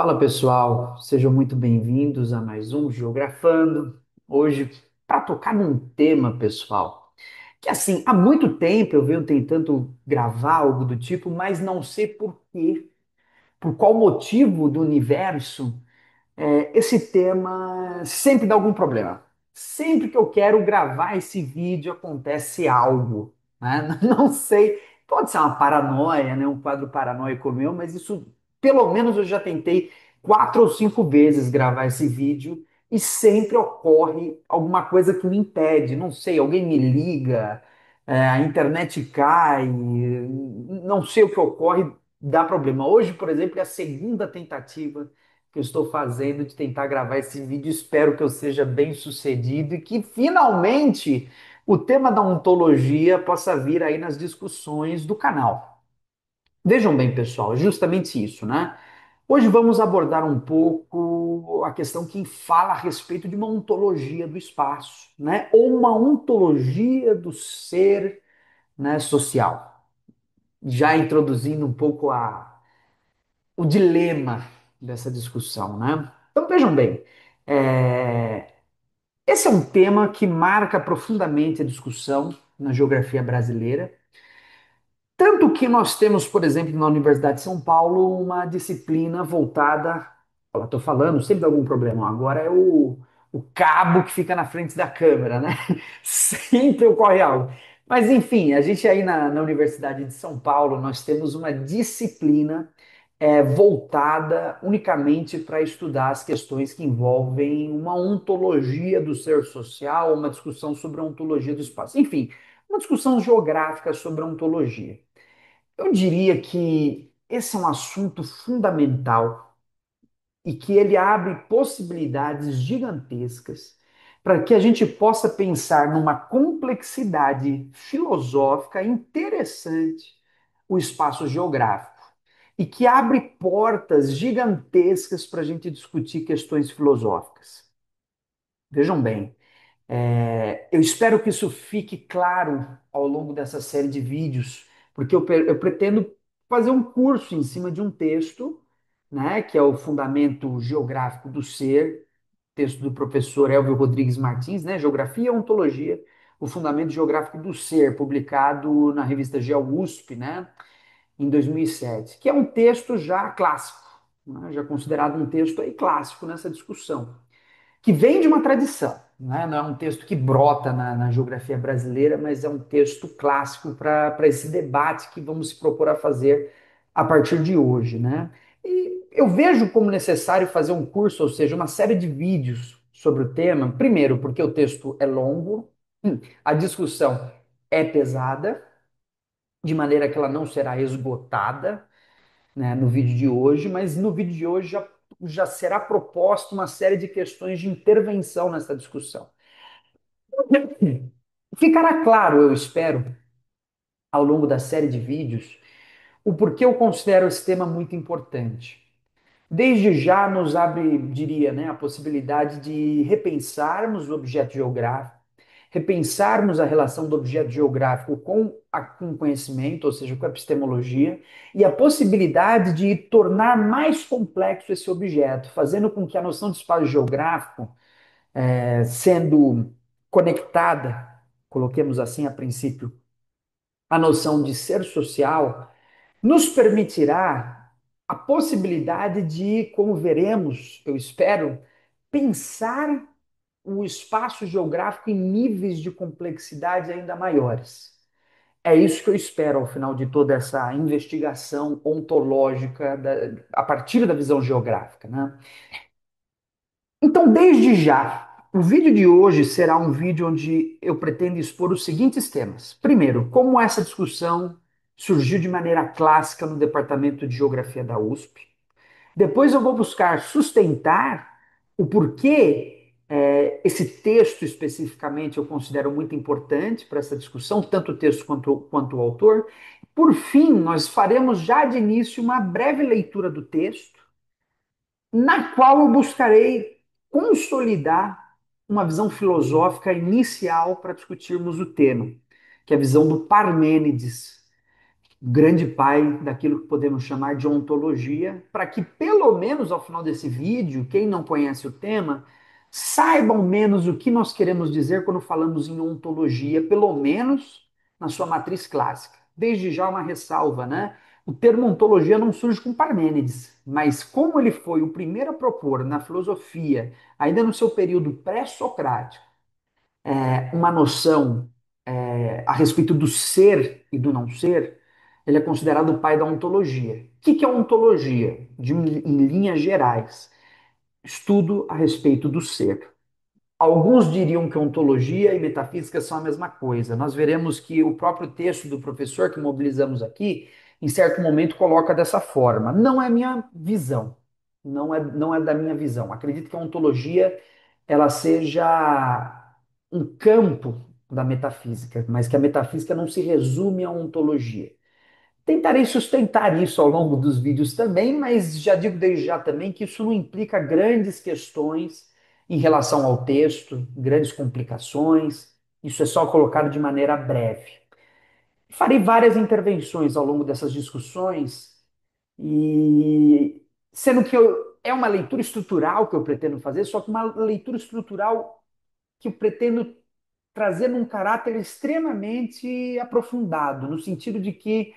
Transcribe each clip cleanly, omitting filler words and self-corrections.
Fala pessoal, sejam muito bem-vindos a mais um Geografando. Hoje, para tocar num tema, pessoal, que assim, há muito tempo eu venho tentando gravar algo do tipo, mas não sei por quê, por qual motivo do universo esse tema sempre dá algum problema. Sempre que eu quero gravar esse vídeo acontece algo, né? Não sei, pode ser uma paranoia, né? Um quadro paranoico meu, mas isso, pelo menos eu já tentei 4 ou 5 vezes gravar esse vídeo e sempre ocorre alguma coisa que me impede. Não sei, alguém me liga, a internet cai, não sei o que ocorre, dá problema. Hoje, por exemplo, é a segunda tentativa que eu estou fazendo de tentar gravar esse vídeo. Espero que eu seja bem sucedido e que finalmente o tema da ontologia possa vir aí nas discussões do canal. Vejam bem, pessoal, é justamente isso, né? Hoje vamos abordar um pouco a questão que fala a respeito de uma ontologia do espaço, né? Ou uma ontologia do ser, né, social. Já introduzindo um pouco o dilema dessa discussão, né? Então vejam bem, é, esse é um tema que marca profundamente a discussão na geografia brasileira, tanto que nós temos, por exemplo, na Universidade de São Paulo, uma disciplina voltada. Estou falando, sempre dá algum problema. Agora é o cabo que fica na frente da câmera, né? Sempre ocorre algo. Mas, enfim, a gente aí na Universidade de São Paulo, nós temos uma disciplina voltada unicamente para estudar as questões que envolvem uma ontologia do ser social, uma discussão sobre a ontologia do espaço. Enfim, uma discussão geográfica sobre a ontologia. Eu diria que esse é um assunto fundamental e que ele abre possibilidades gigantescas para que a gente possa pensar numa complexidade filosófica interessante o espaço geográfico e que abre portas gigantescas para a gente discutir questões filosóficas. Vejam bem, eu espero que isso fique claro ao longo dessa série de vídeos, porque eu pretendo fazer um curso em cima de um texto, né, que é o Fundamento Geográfico do Ser, texto do professor Elvio Rodrigues Martins, né, Geografia e Ontologia, o Fundamento Geográfico do Ser, publicado na revista GeoUSP, né, em 2007, que é um texto já clássico, né, já considerado um texto aí clássico nessa discussão que vem de uma tradição, né? Não é um texto que brota na geografia brasileira, mas é um texto clássico para esse debate que vamos se propor a fazer a partir de hoje, né? E eu vejo como necessário fazer um curso, ou seja, uma série de vídeos sobre o tema, primeiro, porque o texto é longo, a discussão é pesada, de maneira que ela não será esgotada, né, no vídeo de hoje, mas no vídeo de hoje já será proposta uma série de questões de intervenção nessa discussão. Ficará claro, eu espero, ao longo da série de vídeos, o porquê eu considero esse tema muito importante. Desde já nos abre, diria, né, a possibilidade de repensarmos o objeto geográfico, repensarmos a relação do objeto geográfico com o conhecimento, ou seja, com a epistemologia, e a possibilidade de tornar mais complexo esse objeto, fazendo com que a noção de espaço geográfico, sendo conectada, coloquemos assim a princípio, a noção de ser social, nos permitirá a possibilidade de, como veremos, eu espero, pensar o espaço geográfico em níveis de complexidade ainda maiores. É isso que eu espero ao final de toda essa investigação ontológica a partir da visão geográfica, né? Então, desde já, o vídeo de hoje será um vídeo onde eu pretendo expor os seguintes temas. Primeiro, como essa discussão surgiu de maneira clássica no Departamento de Geografia da USP. Depois eu vou buscar sustentar o porquê esse texto especificamente eu considero muito importante para essa discussão, tanto o texto quanto o autor. Por fim, nós faremos já de início uma breve leitura do texto, na qual eu buscarei consolidar uma visão filosófica inicial para discutirmos o tema, que é a visão do Parmênides, grande pai daquilo que podemos chamar de ontologia, para que pelo menos ao final desse vídeo, quem não conhece o tema, saiba ao menos o que nós queremos dizer quando falamos em ontologia, pelo menos na sua matriz clássica. Desde já uma ressalva, né? O termo ontologia não surge com Parmênides, mas como ele foi o primeiro a propor na filosofia, ainda no seu período pré-socrático, uma noção a respeito do ser e do não ser, ele é considerado o pai da ontologia. O que é ontologia? Em linhas gerais, estudo a respeito do ser. Alguns diriam que ontologia e metafísica são a mesma coisa. Nós veremos que o próprio texto do professor que mobilizamos aqui, em certo momento, coloca dessa forma. Não é minha visão. Não é da minha visão. Acredito que a ontologia ela seja um campo da metafísica, mas que a metafísica não se resume à ontologia. Tentarei sustentar isso ao longo dos vídeos também, mas já digo desde já também que isso não implica grandes questões em relação ao texto, grandes complicações. Isso é só colocado de maneira breve. Farei várias intervenções ao longo dessas discussões e sendo que é uma leitura estrutural que eu pretendo fazer, só que uma leitura estrutural que eu pretendo trazer num caráter extremamente aprofundado, no sentido de que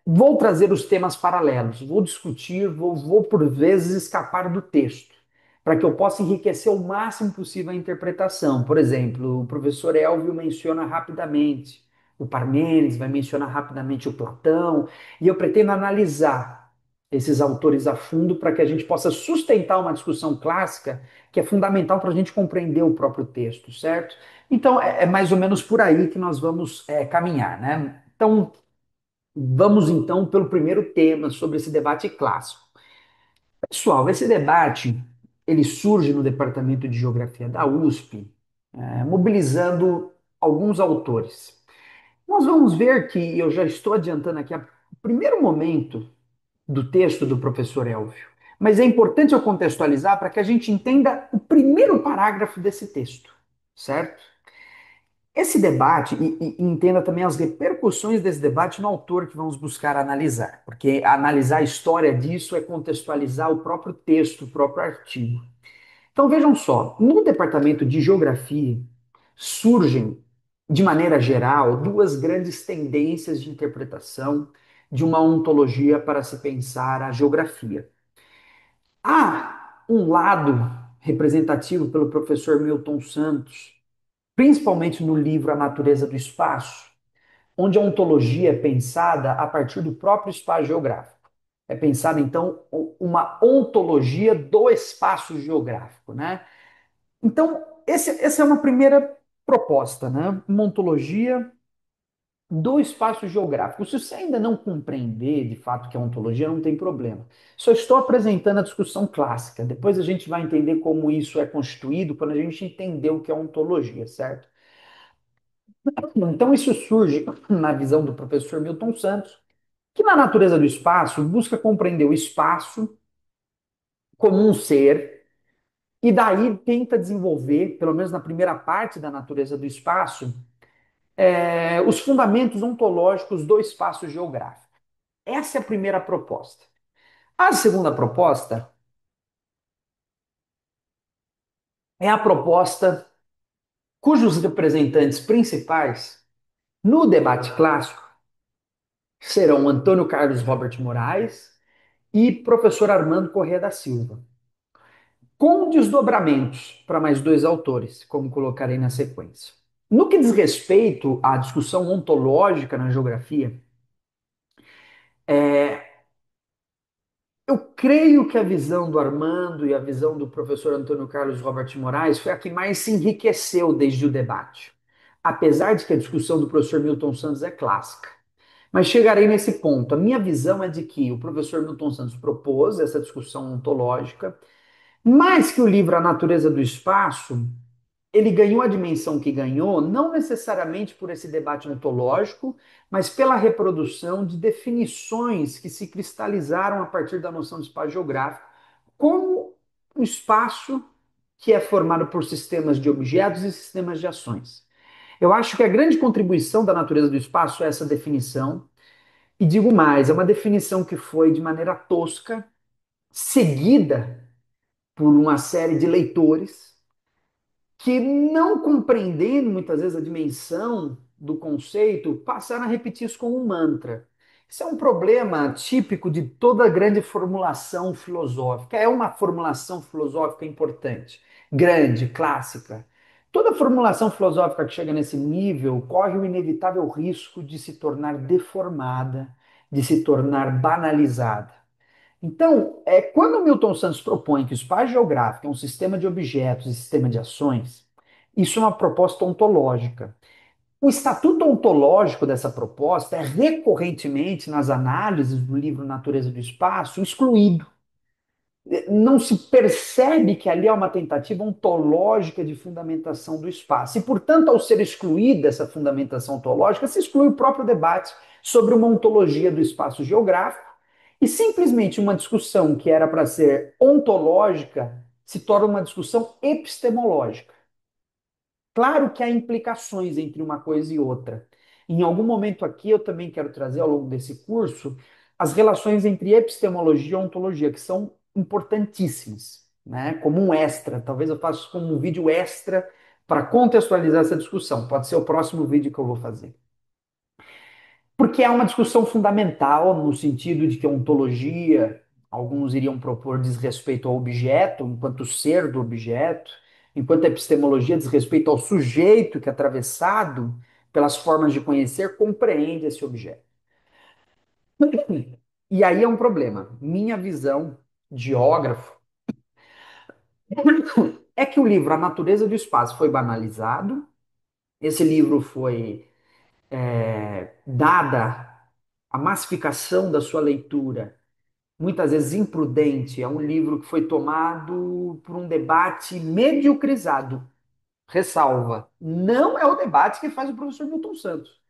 vou trazer os temas paralelos, vou discutir, vou por vezes escapar do texto, para que eu possa enriquecer o máximo possível a interpretação. Por exemplo, o professor Elvio menciona rapidamente o Parmênides, vai mencionar rapidamente o Platão, e eu pretendo analisar esses autores a fundo para que a gente possa sustentar uma discussão clássica que é fundamental para a gente compreender o próprio texto, certo? Então, é mais ou menos por aí que nós vamos caminhar, né? Então, vamos então pelo primeiro tema sobre esse debate clássico. Pessoal, esse debate ele surge no Departamento de Geografia da USP, mobilizando alguns autores. Nós vamos ver que eu já estou adiantando aqui o primeiro momento do texto do professor Elvio, mas é importante eu contextualizar para que a gente entenda o primeiro parágrafo desse texto, certo? Esse debate, e entenda também as repercussões desse debate no autor que vamos buscar analisar, porque analisar a história disso é contextualizar o próprio texto, o próprio artigo. Então vejam só, no departamento de geografia surgem, de maneira geral, duas grandes tendências de interpretação de uma ontologia para se pensar a geografia. Há um lado representativo pelo professor Milton Santos, principalmente no livro A Natureza do Espaço, onde a ontologia é pensada a partir do próprio espaço geográfico. É pensada, então, uma ontologia do espaço geográfico, né? Então, essa é uma primeira proposta, né? Uma ontologia do espaço geográfico. Se você ainda não compreender de fato o que é ontologia, não tem problema. Só estou apresentando a discussão clássica. Depois a gente vai entender como isso é constituído quando a gente entender o que é ontologia, certo? Então, isso surge na visão do professor Milton Santos, que na natureza do espaço busca compreender o espaço como um ser, e daí tenta desenvolver, pelo menos na primeira parte da natureza do espaço, os fundamentos ontológicos do espaço geográfico. Essa é a primeira proposta. A segunda proposta é a proposta cujos representantes principais no debate clássico serão Antônio Carlos Robert Moraes e professor Armando Corrêa da Silva, com desdobramentos para mais dois autores, como colocarei na sequência. No que diz respeito à discussão ontológica na geografia, eu creio que a visão do Armando e a visão do professor Antônio Carlos Robert Moraes foi a que mais se enriqueceu desde o debate, apesar de que a discussão do professor Milton Santos é clássica. Mas chegarei nesse ponto. A minha visão é de que o professor Milton Santos propôs essa discussão ontológica, mas que o livro A Natureza do Espaço ele ganhou a dimensão que ganhou, não necessariamente por esse debate ontológico, mas pela reprodução de definições que se cristalizaram a partir da noção de espaço geográfico, como um espaço que é formado por sistemas de objetos e sistemas de ações. Eu acho que a grande contribuição da natureza do espaço é essa definição, E digo mais, é uma definição que foi de maneira tosca, seguida por uma série de leitores que, não compreendendo muitas vezes a dimensão do conceito, passaram a repetir isso como um mantra. Isso é um problema típico de toda grande formulação filosófica. É uma formulação filosófica importante, grande, clássica. Toda formulação filosófica que chega nesse nível corre o inevitável risco de se tornar deformada, de se tornar banalizada. Então, quando Milton Santos propõe que o espaço geográfico é um sistema de objetos e sistema de ações, isso é uma proposta ontológica. O estatuto ontológico dessa proposta é recorrentemente, nas análises do livro Natureza do Espaço, excluído. Não se percebe que ali há uma tentativa ontológica de fundamentação do espaço. E, portanto, ao ser excluída essa fundamentação ontológica, se exclui o próprio debate sobre uma ontologia do espaço geográfico e simplesmente uma discussão que era para ser ontológica se torna uma discussão epistemológica. Claro que há implicações entre uma coisa e outra. Em algum momento aqui eu também quero trazer ao longo desse curso as relações entre epistemologia e ontologia, que são importantíssimas, né? Como um extra. Talvez eu faça como um vídeo extra para contextualizar essa discussão. Pode ser o próximo vídeo que eu vou fazer. Porque é uma discussão fundamental no sentido de que a ontologia, alguns iriam propor, diz respeito ao objeto, enquanto ser do objeto, enquanto a epistemologia diz respeito ao sujeito que, atravessado pelas formas de conhecer, compreende esse objeto. E aí é um problema. Minha visão, geógrafo, é que o livro A Natureza do Espaço foi banalizado, esse livro foi dada a massificação da sua leitura muitas vezes imprudente, é um livro que foi tomado por um debate mediocrizado. Ressalva, não é o debate que faz o professor Milton Santos.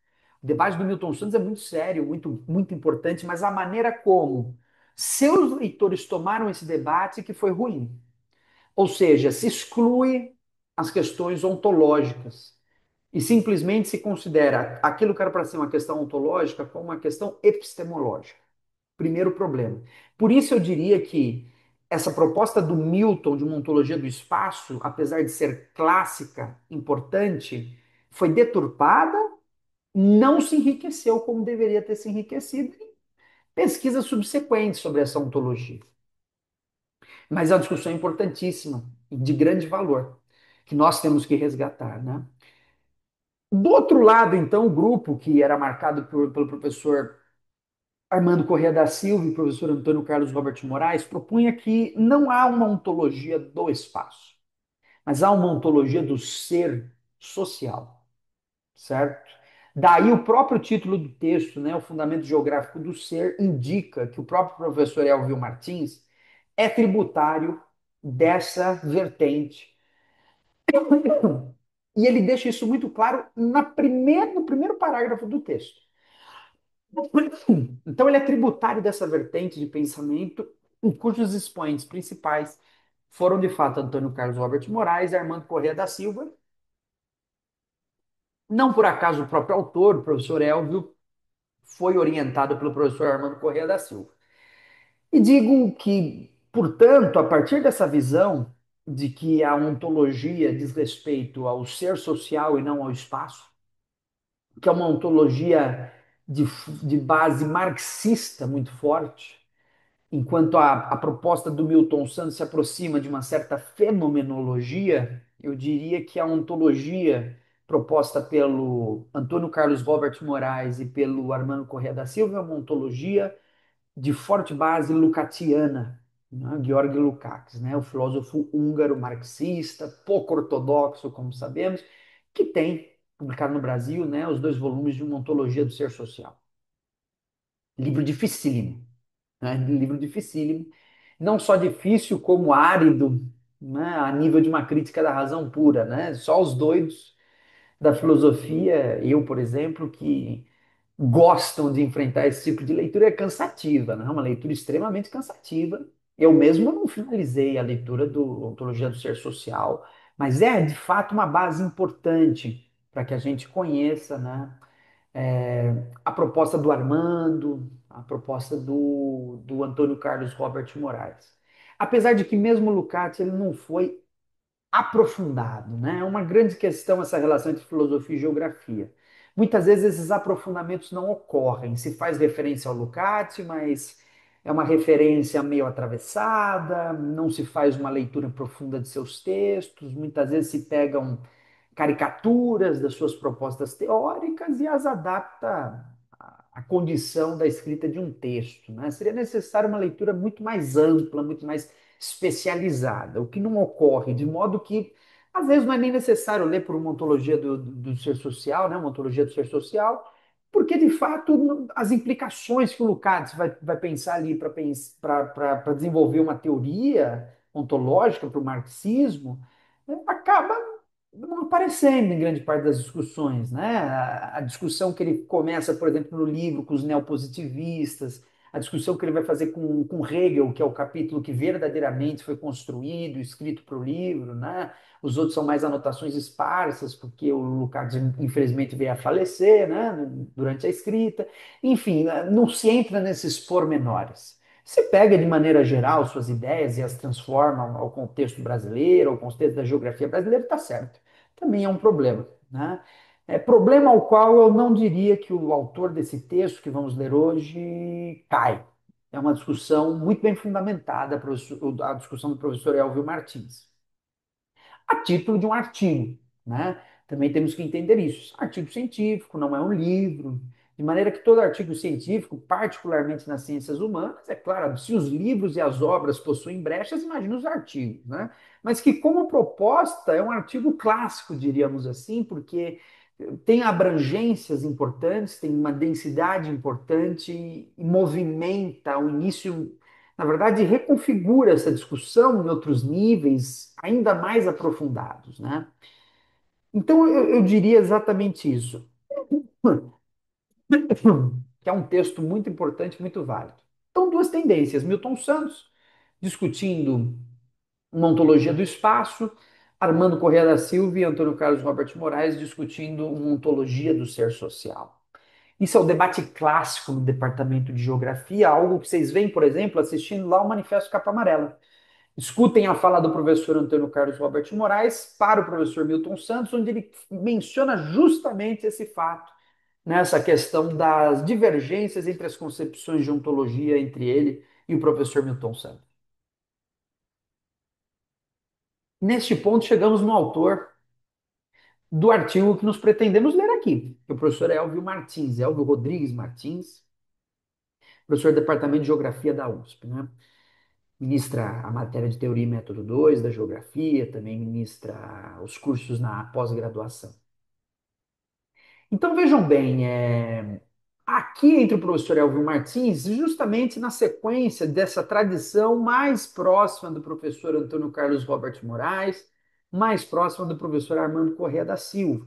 O debate do Milton Santos é muito sério, muito, muito importante, mas a maneira como seus leitores tomaram esse debate que foi ruim. Ou seja, se exclui as questões ontológicas e simplesmente se considera aquilo que era para ser uma questão ontológica como uma questão epistemológica. Primeiro problema. Por isso eu diria que essa proposta do Milton de uma ontologia do espaço, apesar de ser clássica, importante, foi deturpada, não se enriqueceu como deveria ter se enriquecido em pesquisas subsequentes sobre essa ontologia. Mas é uma discussão importantíssima e de grande valor, que nós temos que resgatar, né? Do outro lado, então, o grupo que era marcado pelo professor Armando Corrêa da Silva e o professor Antônio Carlos Robert Moraes propunha que não há uma ontologia do espaço, mas há uma ontologia do ser social, certo? Daí o próprio título do texto, né, o Fundamento Geográfico do Ser, indica que o próprio professor Elvio Martins é tributário dessa vertente. E ele deixa isso muito claro no primeiro parágrafo do texto. Então, ele é tributário dessa vertente de pensamento, em cujos expoentes principais foram, de fato, Antônio Carlos Robert Moraes e Armando Corrêa da Silva. Não por acaso o próprio autor, o professor Elvio, foi orientado pelo professor Armando Corrêa da Silva. E digo que, portanto, a partir dessa visão de que a ontologia diz respeito ao ser social e não ao espaço, que é uma ontologia de, de base marxista muito forte, enquanto a proposta do Milton Santos se aproxima de uma certa fenomenologia, eu diria que a ontologia proposta pelo Antônio Carlos Robert Moraes e pelo Armando Corrêa da Silva é uma ontologia de forte base lucatiana, né? Georg Lukács, né? O filósofo húngaro marxista, pouco ortodoxo, como sabemos, que tem publicado no Brasil, né, os dois volumes de uma ontologia do ser social. Livro dificílimo, né? Livro dificílimo, não só difícil, como árido, né? A nível de uma crítica da razão pura, né? Só os doidos da filosofia, eu, por exemplo, que gostam de enfrentar esse tipo de leitura, é cansativa, né? É uma leitura extremamente cansativa. Eu mesmo não finalizei a leitura do Ontologia do Ser Social, mas é de fato uma base importante para que a gente conheça, né, A proposta do Armando, a proposta do Antônio Carlos Robert Moraes. Apesar de que mesmo o Lukács ele não foi aprofundado, né? É uma grande questão essa relação entre filosofia e geografia. Muitas vezes esses aprofundamentos não ocorrem. Se faz referência ao Lukács, mas é uma referência meio atravessada, não se faz uma leitura profunda de seus textos, muitas vezes se pegam caricaturas das suas propostas teóricas e as adapta à condição da escrita de um texto, né? Seria necessário uma leitura muito mais ampla, muito mais especializada, o que não ocorre, de modo que às vezes não é nem necessário ler por uma ontologia do ser social, né? Uma ontologia do ser social, porque de fato as implicações que o Lukács vai pensar ali para desenvolver uma teoria ontológica para o marxismo acaba não aparecendo em grande parte das discussões, né? A discussão que ele começa, por exemplo, no livro com os neopositivistas, a discussão que ele vai fazer com Hegel, que é o capítulo que verdadeiramente foi construído, escrito para o livro, né? Os outros são mais anotações esparsas, porque o Lukács, infelizmente, veio a falecer, né? Durante a escrita. Enfim, não se entra nesses pormenores. Você pega de maneira geral suas ideias e as transforma ao contexto brasileiro, ao contexto da geografia brasileira, está certo. Também é um problema, né? É problema ao qual eu não diria que o autor desse texto que vamos ler hoje cai. É uma discussão muito bem fundamentada, a discussão do professor Elvio Martins a título de um artigo, né? Também temos que entender isso. Artigo científico não é um livro, de maneira que todo artigo científico, particularmente nas ciências humanas, é claro, se os livros e as obras possuem brechas, imagina os artigos, né? Mas que como proposta é um artigo clássico, diríamos assim, porque tem abrangências importantes, tem uma densidade importante e movimenta o início, na verdade, reconfigura essa discussão em outros níveis ainda mais aprofundados, né? Então, eu diria exatamente isso, que é um texto muito importante, muito válido. Então, duas tendências: Milton Santos discutindo uma ontologia do espaço, Armando Corrêa da Silva e Antônio Carlos Robert Moraes discutindo uma ontologia do ser social. Isso é o debate clássico no departamento de geografia, algo que vocês veem, por exemplo, assistindo lá o Manifesto Capa Amarela. Escutem a fala do professor Antônio Carlos Robert Moraes para o professor Milton Santos, onde ele menciona justamente esse fato, nessa questão das divergências entre as concepções de ontologia entre ele e o professor Milton Santos. Neste ponto, chegamos no autor do artigo que nos pretendemos ler aqui, que é o professor Elvio Martins, Elvio Rodrigues Martins, professor do Departamento de Geografia da USP, né? Ministra a matéria de Teoria e Método 2 da Geografia, também ministra os cursos na pós-graduação. Então vejam bem, aqui entre o professor Elvio Martins, justamente na sequência dessa tradição mais próxima do professor Antônio Carlos Robert Moraes, mais próxima do professor Armando Corrêa da Silva.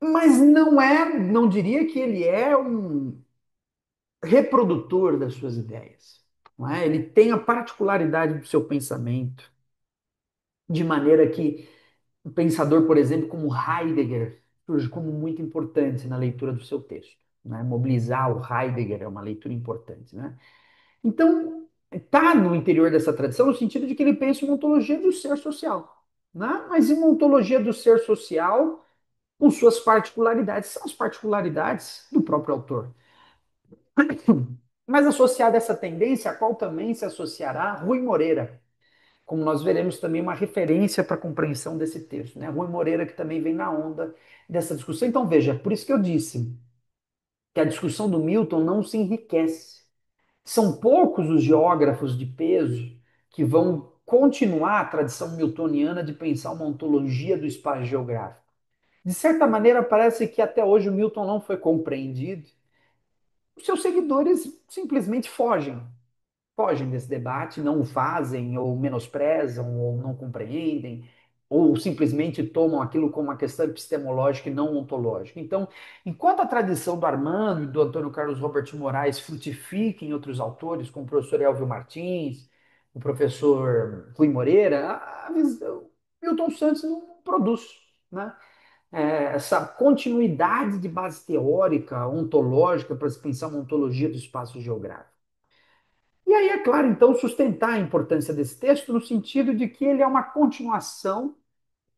Mas não diria que ele é um reprodutor das suas ideias. Não é? Ele tem a particularidade do seu pensamento, de maneira que um pensador, por exemplo, como Heidegger, surge como muito importante na leitura do seu texto. Né? Mobilizar o Heidegger é uma leitura importante. Né? Então, está no interior dessa tradição no sentido de que ele pensa uma ontologia do ser social. Né? Mas uma ontologia do ser social com suas particularidades. São as particularidades do próprio autor. Mas associada a essa tendência, a qual também se associará Rui Moreira, como nós veremos também uma referência para a compreensão desse texto, né? Rui Moreira que também vem na onda dessa discussão. Então veja, por isso que eu disse que a discussão do Milton não se enriquece. São poucos os geógrafos de peso que vão continuar a tradição miltoniana de pensar uma ontologia do espaço geográfico. De certa maneira, parece que até hoje o Milton não foi compreendido. Os seus seguidores simplesmente fogem desse debate, não o fazem, ou menosprezam, ou não compreendem, ou simplesmente tomam aquilo como uma questão epistemológica e não ontológica. Então, enquanto a tradição do Armando e do Antônio Carlos Robert Moraes frutifica em outros autores, como o professor Elvio Martins, o professor Rui Moreira, a visão, Milton Santos não produz, né? essa continuidade de base teórica, ontológica, para se pensar uma ontologia do espaço geográfico. E aí, é claro, então, sustentar a importância desse texto no sentido de que ele é uma continuação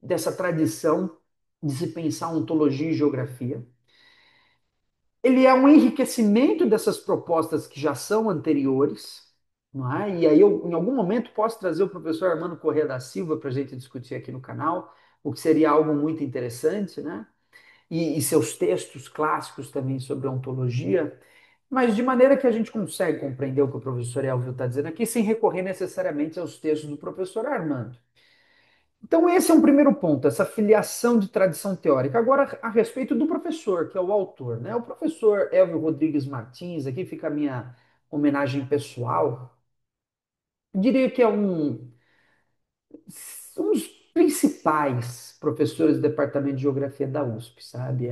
dessa tradição de se pensar ontologia e geografia. Ele é um enriquecimento dessas propostas que já são anteriores, não é? E aí eu, em algum momento, posso trazer o professor Armando Corrêa da Silva para a gente discutir aqui no canal, o que seria algo muito interessante, né? E seus textos clássicos também sobre ontologia, mas de maneira que a gente consegue compreender o que o professor Elvio está dizendo aqui, sem recorrer necessariamente aos textos do professor Armando. Então, esse é um primeiro ponto, essa filiação de tradição teórica. Agora, a respeito do professor, que é o autor, né? O professor Elvio Rodrigues Martins, aqui fica a minha homenagem pessoal, eu diria que é um dos principais professores do Departamento de Geografia da USP, sabe?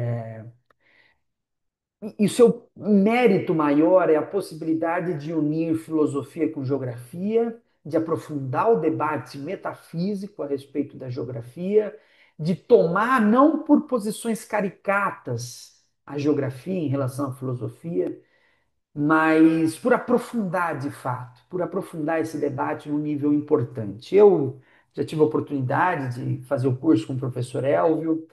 E o seu mérito maior é a possibilidade de unir filosofia com geografia, de aprofundar o debate metafísico a respeito da geografia, de tomar não por posições caricatas a geografia em relação à filosofia, mas por aprofundar de fato, por aprofundar esse debate num nível importante. Eu já tive a oportunidade de fazer o curso com o professor Elvio,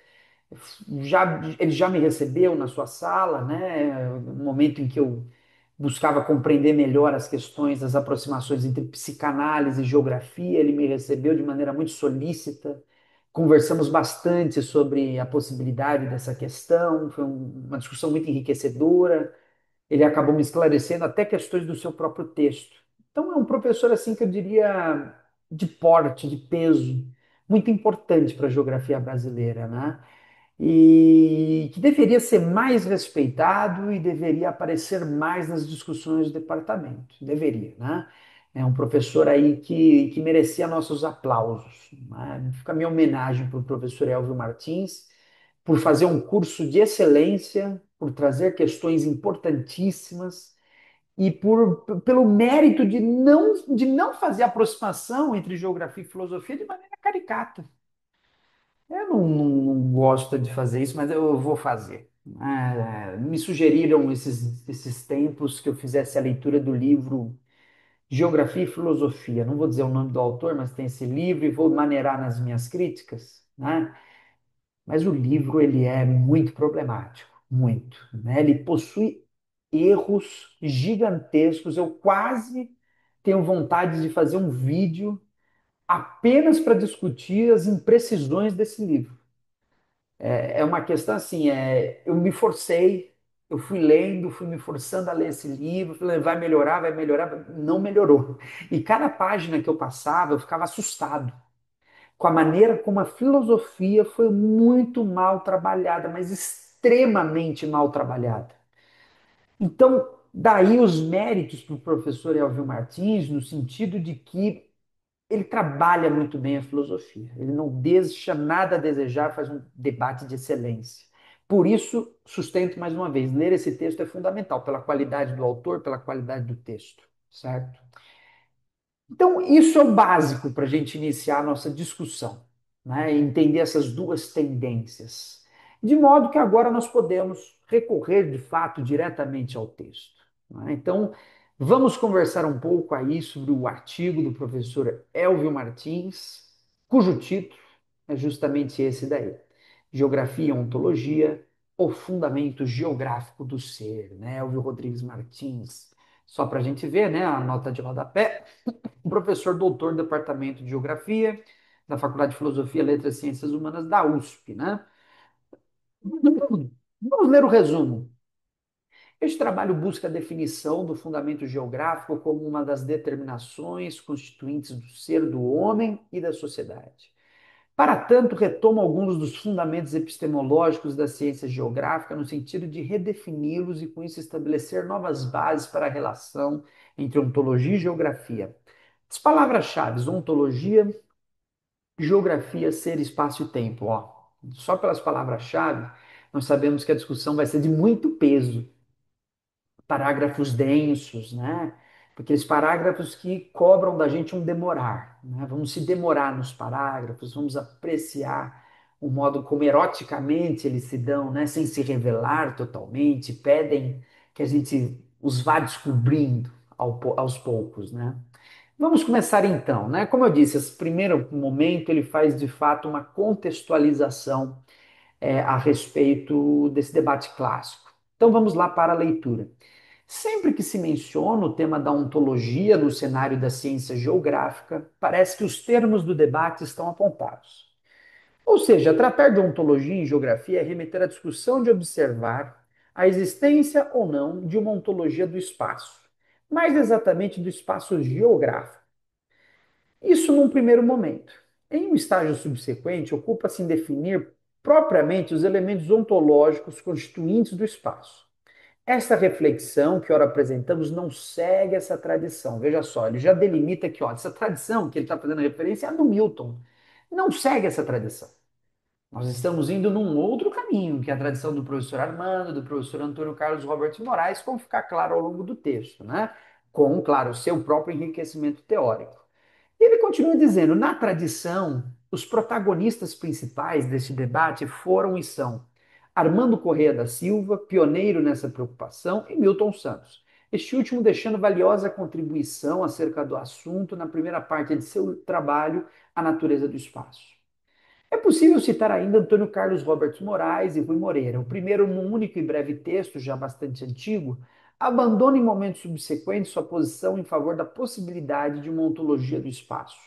ele já me recebeu na sua sala, né? No momento em que eu buscava compreender melhor as questões, as aproximações entre psicanálise e geografia, ele me recebeu de maneira muito solícita. Conversamos bastante sobre a possibilidade dessa questão, foi uma discussão muito enriquecedora. Ele acabou me esclarecendo até questões do seu próprio texto. Então é um professor assim que eu diria de porte, de peso, muito importante para a geografia brasileira, né? E que deveria ser mais respeitado e deveria aparecer mais nas discussões do departamento. Deveria, né? É um professor aí que merecia nossos aplausos, né? Fica a minha homenagem para o professor Elvio Martins, por fazer um curso de excelência, por trazer questões importantíssimas e pelo mérito de não fazer aproximação entre geografia e filosofia de maneira caricata. Eu não gosto de fazer isso, mas eu vou fazer. Me sugeriram esses tempos que eu fizesse a leitura do livro Geografia e Filosofia. Não vou dizer o nome do autor, mas tem esse livro e vou maneirar nas minhas críticas, né? Mas o livro ele é muito problemático, muito, né? Ele possui erros gigantescos. Eu quase tenho vontade de fazer um vídeo apenas para discutir as imprecisões desse livro. É uma questão assim, eu me forcei, eu fui lendo, fui me forçando a ler esse livro, falei, vai melhorar, não melhorou. E cada página que eu passava, eu ficava assustado com a maneira como a filosofia foi muito mal trabalhada, mas extremamente mal trabalhada. Então, daí os méritos para o professor Elvio Martins, no sentido de que ele trabalha muito bem a filosofia. Ele não deixa nada a desejar, faz um debate de excelência. Por isso, sustento mais uma vez, ler esse texto é fundamental, pela qualidade do autor, pela qualidade do texto, certo? Então, isso é o básico para a gente iniciar a nossa discussão, né? Entender essas duas tendências. De modo que agora nós podemos recorrer, de fato, diretamente ao texto, né? Então, vamos conversar um pouco aí sobre o artigo do professor Elvio Martins, cujo título é justamente esse daí: Geografia e Ontologia, o Fundamento Geográfico do Ser, né? Elvio Rodrigues Martins. Só para a gente ver, né, a nota de rodapé, um professor doutor do Departamento de Geografia da Faculdade de Filosofia, Letras e Ciências Humanas da USP, né? Vamos ler o resumo. Este trabalho busca a definição do fundamento geográfico como uma das determinações constituintes do ser do homem e da sociedade. Para tanto, retoma alguns dos fundamentos epistemológicos da ciência geográfica no sentido de redefini-los e, com isso, estabelecer novas bases para a relação entre ontologia e geografia. As palavras-chave, ontologia, geografia, ser, espaço e tempo. Ó, só pelas palavras-chave, nós sabemos que a discussão vai ser de muito peso. Parágrafos densos, né? Aqueles parágrafos que cobram da gente um demorar, né? Vamos se demorar nos parágrafos, vamos apreciar o modo como eroticamente eles se dão, né, sem se revelar totalmente, pedem que a gente os vá descobrindo aos poucos, né? Vamos começar então, né? Como eu disse, esse primeiro momento ele faz de fato uma contextualização a respeito desse debate clássico. Então vamos lá para a leitura. Sempre que se menciona o tema da ontologia no cenário da ciência geográfica, parece que os termos do debate estão apontados. Ou seja, tratar de ontologia em geografia é remeter à discussão de observar a existência ou não de uma ontologia do espaço, mais exatamente do espaço geográfico. Isso num primeiro momento. Em um estágio subsequente, ocupa-se em definir propriamente os elementos ontológicos constituintes do espaço. Essa reflexão que ora apresentamos não segue essa tradição. Veja só, ele já delimita que ó, essa tradição que ele está fazendo referência é a do Milton. Não segue essa tradição. Nós estamos indo num outro caminho, que é a tradição do professor Armando, do professor Antônio Carlos Roberto de Moraes, como ficar claro ao longo do texto, né? Com, claro, o seu próprio enriquecimento teórico. E ele continua dizendo: na tradição, os protagonistas principais deste debate foram e são Armando Corrêa da Silva, pioneiro nessa preocupação, e Milton Santos. Este último deixando valiosa contribuição acerca do assunto na primeira parte de seu trabalho, A Natureza do Espaço. É possível citar ainda Antônio Carlos Roberts Moraes e Rui Moreira. O primeiro, num único e breve texto, já bastante antigo, abandona em momentos subsequentes sua posição em favor da possibilidade de uma ontologia do espaço.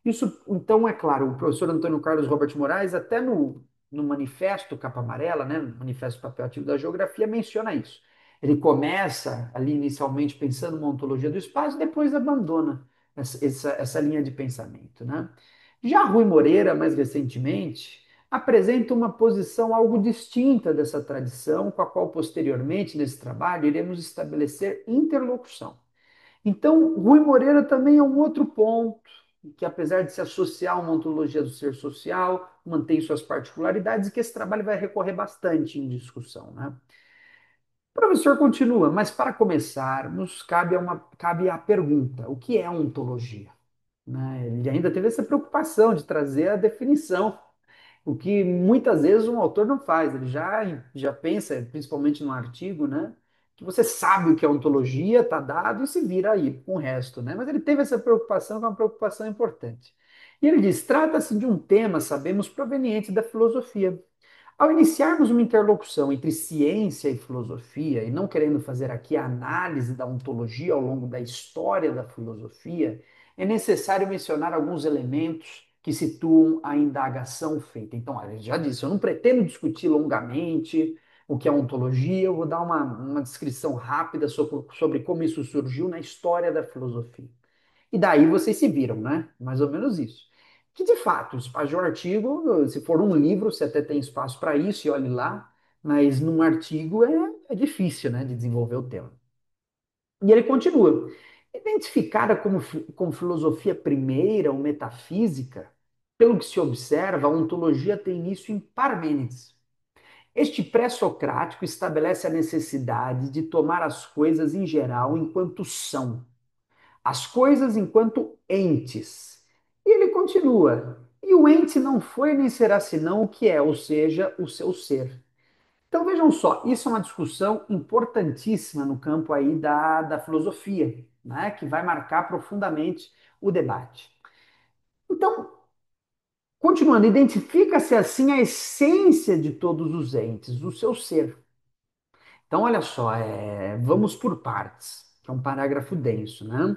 Isso, então, é claro, o professor Antônio Carlos Roberts Moraes, até no Manifesto Capa Amarela, né, no Manifesto Papel Ativo da Geografia, menciona isso. Ele começa ali inicialmente pensando uma ontologia do espaço, depois abandona essa linha de pensamento, né? Já Rui Moreira, mais recentemente, apresenta uma posição algo distinta dessa tradição, com a qual posteriormente nesse trabalho iremos estabelecer interlocução. Então, Rui Moreira também é um outro ponto que, apesar de se associar a uma ontologia do ser social, mantém suas particularidades e que esse trabalho vai recorrer bastante em discussão, né? O professor continua, mas para começarmos, cabe a pergunta: o que é ontologia? Né? Ele ainda teve essa preocupação de trazer a definição, o que muitas vezes um autor não faz. Ele já pensa, principalmente no artigo, né, que você sabe o que é ontologia, está dado e se vira aí com o resto. Né? Mas ele teve essa preocupação, que é uma preocupação importante. E ele diz: trata-se de um tema, sabemos, proveniente da filosofia. Ao iniciarmos uma interlocução entre ciência e filosofia, e não querendo fazer aqui a análise da ontologia ao longo da história da filosofia, é necessário mencionar alguns elementos que situam a indagação feita. Então, olha, eu já disse, eu não pretendo discutir longamente o que é ontologia, eu vou dar uma descrição rápida sobre como isso surgiu na história da filosofia. E daí vocês se viram, né? Mais ou menos isso. Que de fato, o espaço de um artigo, se for um livro, você até tem espaço para isso e olhe lá, mas num artigo é difícil, né, de desenvolver o tema. E ele continua. Identificada como filosofia primeira ou metafísica, pelo que se observa, a ontologia tem início em Parmênides. Este pré-socrático estabelece a necessidade de tomar as coisas em geral enquanto são, as coisas enquanto entes. E ele continua: e o ente não foi nem será senão o que é, ou seja, o seu ser. Então vejam só, isso é uma discussão importantíssima no campo aí da filosofia, né, que vai marcar profundamente o debate. Então, continuando, identifica-se assim a essência de todos os entes, o seu ser. Então, olha só, vamos por partes, que é um parágrafo denso, né?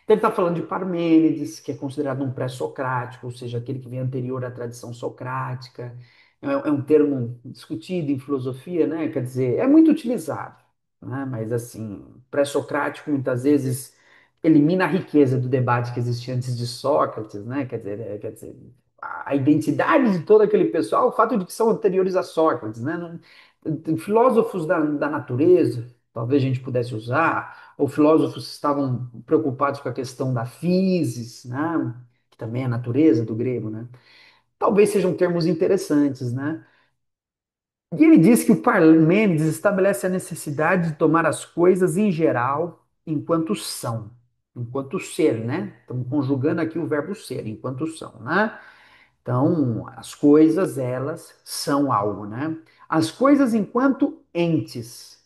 Então, ele está falando de Parmênides, que é considerado um pré-socrático, ou seja, aquele que vem anterior à tradição socrática. É um termo discutido em filosofia, né? Quer dizer, é muito utilizado, né? Mas, assim, pré-socrático muitas vezes elimina a riqueza do debate que existia antes de Sócrates, né? Quer dizer, a identidade de todo aquele pessoal, o fato de que são anteriores a Sócrates, né? Filósofos da natureza, talvez a gente pudesse usar, ou filósofos que estavam preocupados com a questão da physis, né? Que também é a natureza do grego, né? Talvez sejam termos interessantes, né? E ele diz que o Parmênides estabelece a necessidade de tomar as coisas em geral enquanto são, enquanto ser, né? Estamos conjugando aqui o verbo ser, enquanto são, né? Então, as coisas, elas são algo, né? As coisas enquanto entes,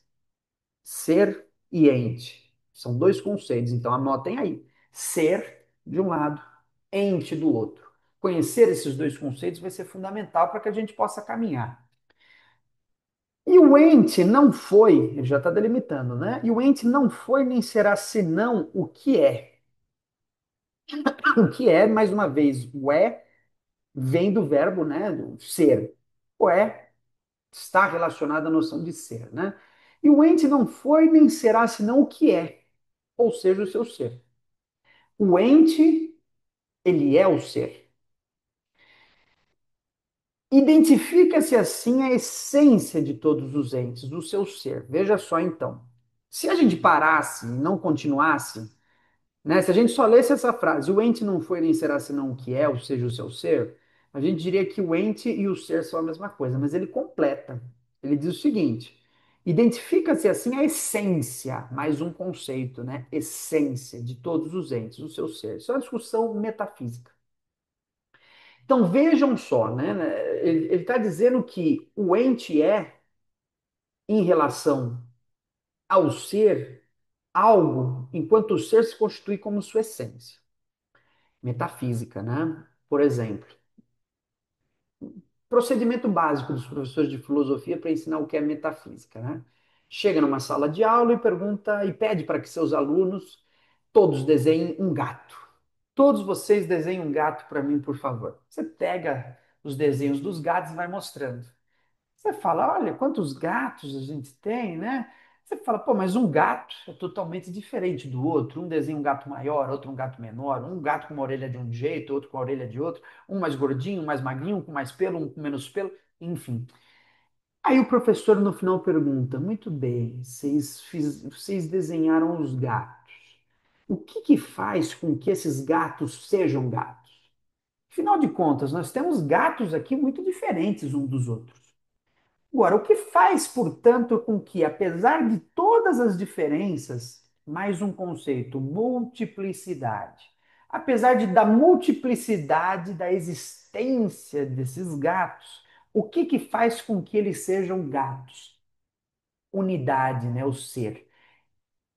ser e ente, são dois conceitos, então anotem aí. Ser de um lado, ente do outro. Conhecer esses dois conceitos vai ser fundamental para que a gente possa caminhar. E o ente não foi, ele já está delimitando, né? E o ente não foi nem será senão o que é. O que é, mais uma vez, o é vem do verbo, né, do ser. O é está relacionado à noção de ser, né? E o ente não foi nem será senão o que é, ou seja, o seu ser. O ente, ele é o ser. Identifica-se assim a essência de todos os entes, do seu ser. Veja só então. Se a gente parasse e não continuasse, né? Se a gente só lesse essa frase, o ente não foi nem será senão o que é, ou seja, o seu ser, a gente diria que o ente e o ser são a mesma coisa, mas ele completa. Ele diz o seguinte: identifica-se assim a essência, mais um conceito, né? Essência de todos os entes, o seu ser. Isso é uma discussão metafísica. Então vejam só, né? Ele está dizendo que o ente é, em relação ao ser, algo, enquanto o ser se constitui como sua essência. Metafísica, né? Por exemplo, procedimento básico dos professores de filosofia para ensinar o que é metafísica, né? Chega numa sala de aula e pergunta e pede para que seus alunos todos desenhem um gato. Todos vocês desenhem um gato para mim, por favor. Você pega os desenhos dos gatos e vai mostrando. Você fala, olha, quantos gatos a gente tem, né? Você fala, pô, mas um gato é totalmente diferente do outro. Um desenha um gato maior, outro um gato menor. Um gato com uma orelha de um jeito, outro com a orelha de outro. Um mais gordinho, um mais magrinho, um com mais pelo, um com menos pelo. Enfim. Aí o professor no final pergunta, muito bem, vocês desenharam os gatos. O que que faz com que esses gatos sejam gatos? Afinal de contas, nós temos gatos aqui muito diferentes uns dos outros. Agora, o que faz, portanto, com que, apesar de todas as diferenças, mais um conceito, multiplicidade, apesar da multiplicidade da existência desses gatos, o que que faz com que eles sejam gatos? Unidade, né, o ser.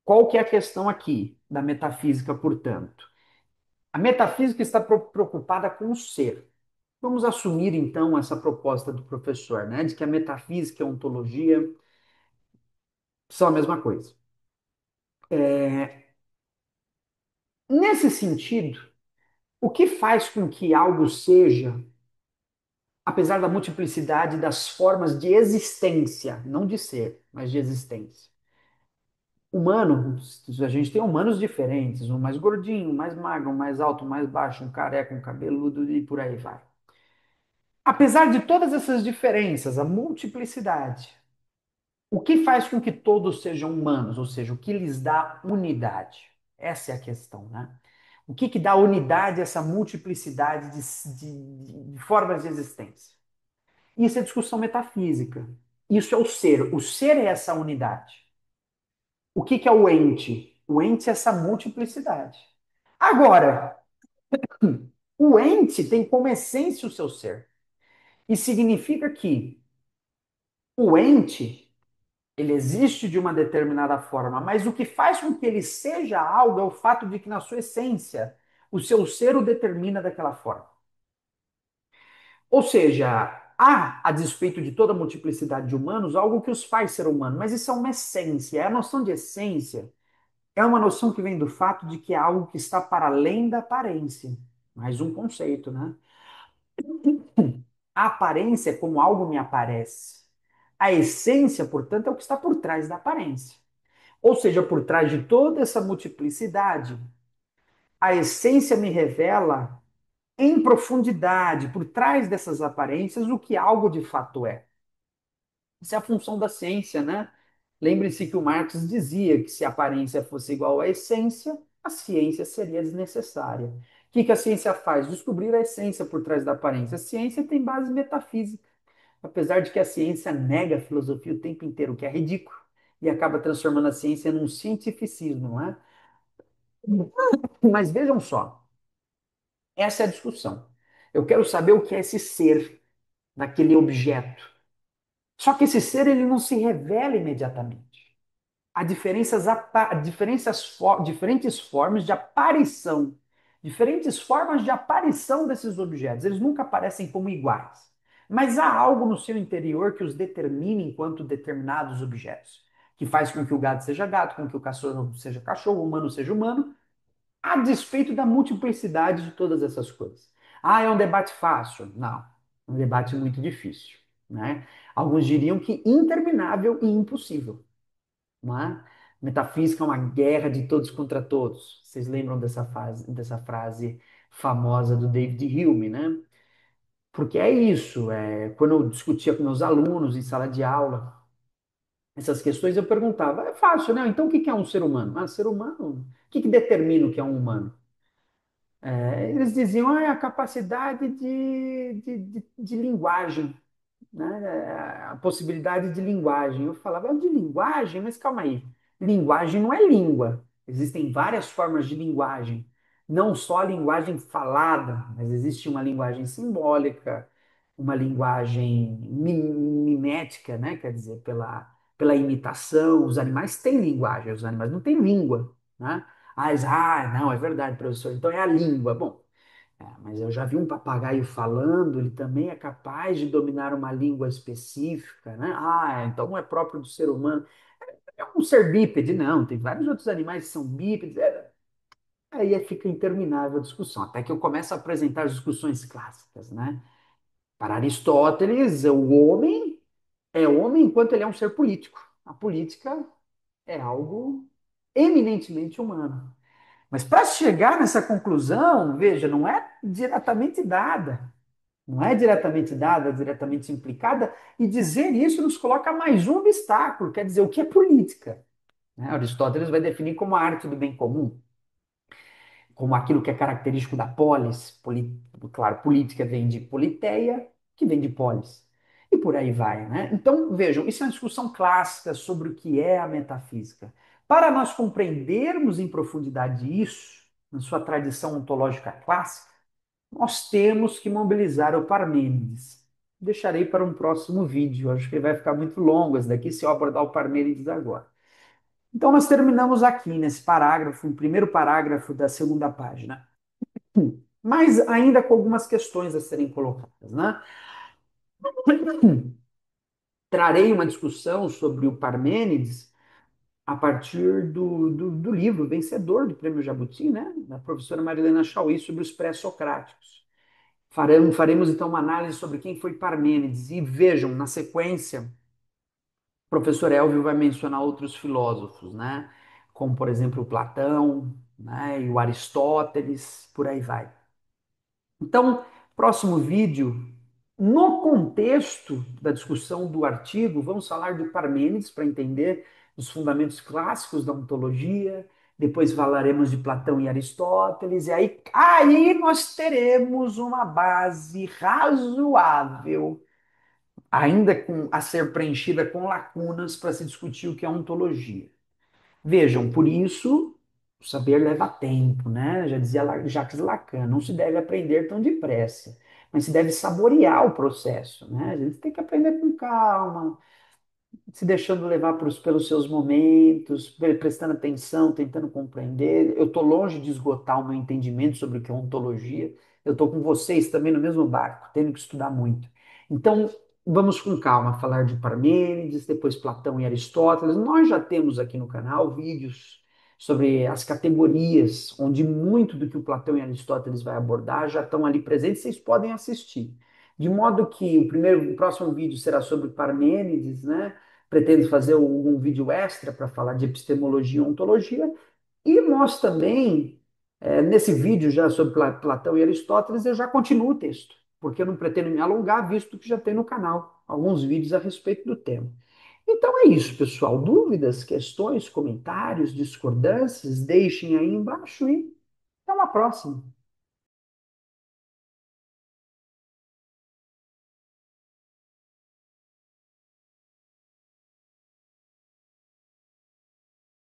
Qual que é a questão aqui da metafísica, portanto? A metafísica está preocupada com o ser. Vamos assumir então essa proposta do professor, né, de que a metafísica e a ontologia são a mesma coisa. Nesse sentido, o que faz com que algo seja, apesar da multiplicidade das formas de existência, não de ser, mas de existência? Humano, a gente tem humanos diferentes, um mais gordinho, um mais magro, um mais alto, um mais baixo, um careca, um cabeludo e por aí vai. Apesar de todas essas diferenças, a multiplicidade, o que faz com que todos sejam humanos, ou seja, o que lhes dá unidade? Essa é a questão, né? O que que dá unidade a essa multiplicidade de formas de existência? Isso é discussão metafísica. Isso é o ser. O ser é essa unidade. O que que é o ente? O ente é essa multiplicidade. Agora, o ente tem como essência o seu ser. E significa que o ente ele existe de uma determinada forma, mas o que faz com que ele seja algo é o fato de que, na sua essência, o seu ser o determina daquela forma. Ou seja, há, a despeito de toda a multiplicidade de humanos, algo que os faz ser humano, mas isso é uma essência. A noção de essência é uma noção que vem do fato de que é algo que está para além da aparência. Mais um conceito, né? A aparência é como algo me aparece. A essência, portanto, é o que está por trás da aparência. Ou seja, por trás de toda essa multiplicidade, a essência me revela em profundidade, por trás dessas aparências, o que algo de fato é. Isso é a função da ciência, né? Lembre-se que o Marx dizia que se a aparência fosse igual à essência, a ciência seria desnecessária. O que a ciência faz? Descobrir a essência por trás da aparência. A ciência tem base metafísica, apesar de que a ciência nega a filosofia o tempo inteiro, o que é ridículo, e acaba transformando a ciência num cientificismo, não é? Mas vejam só, essa é a discussão. Eu quero saber o que é esse ser naquele objeto. Só que esse ser ele não se revela imediatamente. Há diferentes formas de aparição, diferentes formas de aparição desses objetos. Eles nunca aparecem como iguais. Mas há algo no seu interior que os determina enquanto determinados objetos, que faz com que o gato seja gato, com que o cachorro seja cachorro, o humano seja humano, a despeito da multiplicidade de todas essas coisas. Ah, é um debate fácil? Não, é um debate muito difícil, né? Alguns diriam que interminável e impossível, não é? Metafísica é uma guerra de todos contra todos. Vocês lembram dessa frase famosa do David Hume, né? Porque é isso. Quando eu discutia com meus alunos em sala de aula essas questões, eu perguntava: é fácil, né? Então o que é um ser humano? Ah, ser humano, o que determina o que é um humano? Eles diziam, ah, é a capacidade de linguagem, né? A possibilidade de linguagem. Eu falava, de linguagem? Mas calma aí. Linguagem não é língua. Existem várias formas de linguagem. Não só a linguagem falada, mas existe uma linguagem simbólica, uma linguagem mimética, né? Quer dizer, pela imitação. Os animais têm linguagem, os animais não têm língua, né? Não, é verdade, professor. Então é a língua. Bom, mas eu já vi um papagaio falando, ele também é capaz de dominar uma língua específica, né? Então não é próprio do ser humano. É um ser bípede, não. Tem vários outros animais que são bípedes. Aí fica interminável a discussão, até que eu começo a apresentar as discussões clássicas, né? Para Aristóteles, o homem é homem enquanto ele é um ser político. A política é algo eminentemente humano. Mas para chegar nessa conclusão, veja, não é diretamente dada. Não é diretamente dada, diretamente implicada, e dizer isso nos coloca mais um obstáculo, quer dizer, o que é política? Né? Aristóteles vai definir como a arte do bem comum, como aquilo que é característico da polis. Claro, política vem de politeia, que vem de polis. E por aí vai, né? Então, vejam, isso é uma discussão clássica sobre o que é a metafísica. Para nós compreendermos em profundidade isso, na sua tradição ontológica clássica, nós temos que mobilizar o Parmênides. Deixarei para um próximo vídeo, acho que ele vai ficar muito longo esse daqui se eu abordar o Parmênides agora. Então, nós terminamos aqui nesse parágrafo, o primeiro parágrafo da segunda página. Mas ainda com algumas questões a serem colocadas, né? Trarei uma discussão sobre o Parmênides a partir do livro vencedor do Prêmio Jabuti, né? Da professora Marilena Chauí, sobre os pré-socráticos. Faremos então uma análise sobre quem foi Parmênides. E vejam, na sequência, o professor Elvio vai mencionar outros filósofos, né? Como, por exemplo, o Platão, né? E o Aristóteles, por aí vai. Então, próximo vídeo, no contexto da discussão do artigo, vamos falar de Parmênides para entender os fundamentos clássicos da ontologia. Depois falaremos de Platão e Aristóteles, e aí nós teremos uma base razoável, ainda a ser preenchida com lacunas para se discutir o que é ontologia. Vejam, por isso, o saber leva tempo, né? Já dizia Jacques Lacan, não se deve aprender tão depressa, mas se deve saborear o processo, né? A gente tem que aprender com calma, se deixando levar pelos seus momentos, prestando atenção, tentando compreender. Eu estou longe de esgotar o meu entendimento sobre o que é ontologia. Eu estou com vocês também no mesmo barco, tendo que estudar muito. Então, vamos com calma falar de Parmênides, depois Platão e Aristóteles. Nós já temos aqui no canal vídeos sobre as categorias, onde muito do que o Platão e Aristóteles vai abordar já estão ali presentes, vocês podem assistir. De modo que o próximo vídeo será sobre Parmênides, né? Pretendo fazer um vídeo extra para falar de epistemologia e ontologia. E nós também, nesse vídeo já sobre Platão e Aristóteles, eu já continuo o texto, porque eu não pretendo me alongar, visto que já tem no canal alguns vídeos a respeito do tema. Então é isso, pessoal. Dúvidas, questões, comentários, discordâncias, deixem aí embaixo e até uma próxima.